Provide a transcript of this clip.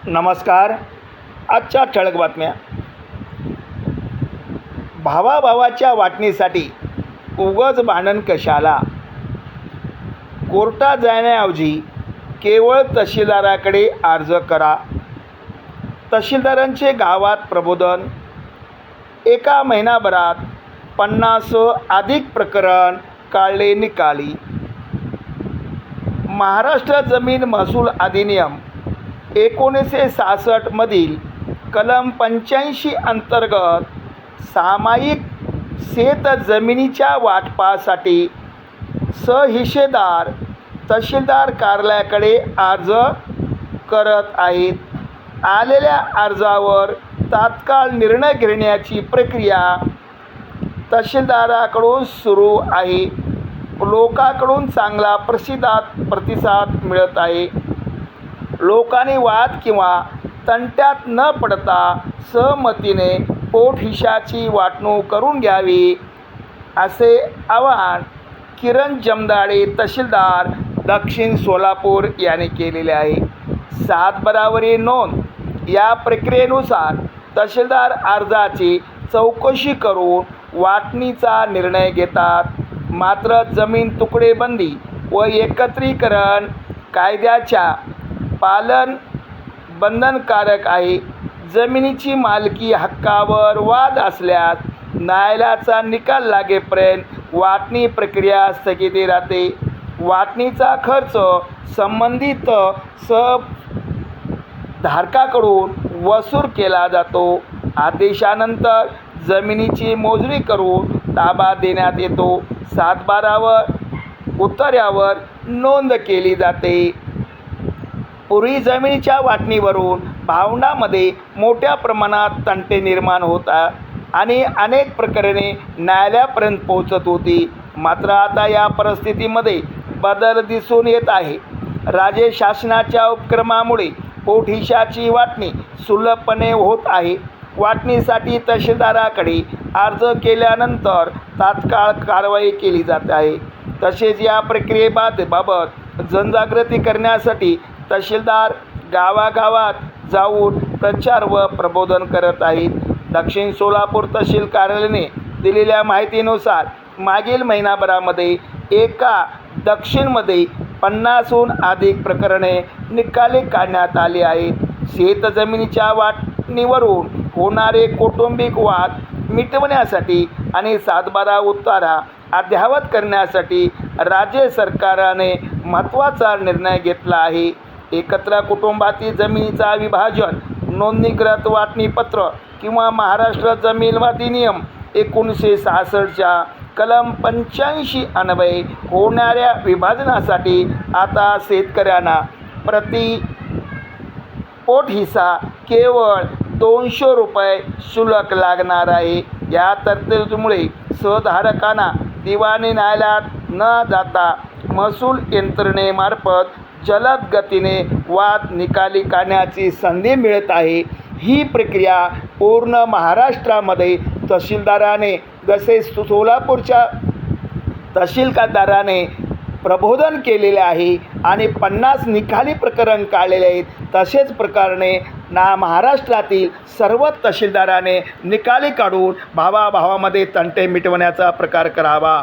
नमस्कार. आजच्या ठळक बातम्या. भावाभावाच्या वाटणीसाठी उगाच भांडण कशाला? कोर्टात जाण्याऐवजी केवळ तहसीलदाराकडे अर्ज करा. तहसीलदारांचे गावात प्रबोधन. एका महिनाभरात 50 अधिक प्रकरण काढले निकाली. महाराष्ट्र जमीन महसूल अधिनियम 1966 मधील कलम 85 अंतर्गत सामायिक शेत जमिनीच्या वाटपासाठी सहिस्सेदार तहसीलदार कार्यालयाकडे अर्ज करत आहेत. आलेल्या अर्जावर तात्काळ निर्णय घेण्याची प्रक्रिया तहसीलदाराकडून सुरू आहे. लोकांकडून चांगला प्रतिसाद मिळत आहे. लोकांनी वाद किंवा तंट्यात न पडता सहमतीने पोटहिशाची वाटणूक करून घ्यावी, असे आवाहन किरण जमदाडे तहसीलदार दक्षिण सोलापूर यांनी केलेले आहे. सातबारावरील नोंद. या प्रक्रियेनुसार तहसीलदार अर्जाची चौकशी करून वाटणीचा निर्णय घेतात. मात्र जमीन तुकडेबंदी व एकत्रीकरण कायद्याच्या पालन बंधनकारक आहे. जमिनीची मालकी हक्कावर वाद असल्यास न्यायालयाचा निकाल लागेपर्यंत वाटणी प्रक्रिया स्थगित राहते. वाटणीचा खर्च संबंधित धारकाकडून वसूल केला जातो. आदेशानंतर जमिनीची मोजणी करून ताबा देण्यात येतो. सातबारावर उतार्यावर नोंद केली जाते. पूर्वी जमिनीच्या वाटणीवरून भावंडांमध्ये मोठ्या प्रमाणात तंटे निर्माण होतात आणि अनेक प्रकरणे न्यायालयापर्यंत पोहोचत होती. मात्र आता या परिस्थितीमध्ये बदल दिसून येत आहे. राज्य शासनाच्या उपक्रमामुळे पोटहिशाची वाटणी सुलभपणे होत आहे. वाटणीसाठी तहसीलदाराकडे अर्ज केल्यानंतर तात्काळ कारवाई केली जात आहे. तसेच या प्रक्रियेबाबत जनजागृती करण्यासाठी तहसीलदार गावागावात जाऊन प्रचार व प्रबोधन करत आहेत. दक्षिण सोलापूर तहसील कार्यालयाने दिलेल्या माहितीनुसार मागील महिनाभरामध्ये एका दक्षिणमध्ये 50हून अधिक प्रकरणे निकाली काढण्यात आली आहेत. शेतजमिनीच्या वाटणीवरून होणारे कौटुंबिक वाद मिटवण्यासाठी आणि सातबारा उतारा अद्ययावत करण्यासाठी राज्य सरकारने महत्त्वाचा निर्णय घेतला आहे. एकत्र कुटुंबातील जमिनीचा विभाजन, नोंदणीकृत वाटणीपत्र किंवा महाराष्ट्र जमीन अधिनियम 1966च्या कलम 85 अन्वये होणाऱ्या विभाजनासाठी आता शेतकऱ्यांना प्रति पोटहिसा केवळ 200 रुपये शुल्क लागणार आहे. या तरतुदीमुळे सहधारकांना दिवाणी न्यायालयात न जाता महसूल यंत्रणेमार्फत जलद गतीने वाद निकाली काढण्याची संधी मिळत आहे. ही प्रक्रिया पूर्ण महाराष्ट्रामध्ये तहसीलदाराने, जसे सोलापूरच्या तहसीलदाराने प्रबोधन केलेले आहे आणि 50 निकाली प्रकरण काढलेले आहेत. तसेच प्रकारे महाराष्ट्रातील सर्व तहसीलदाराने निकाली काढून भावाभावामध्ये तंटे मिटवण्याचा प्रकार करावा.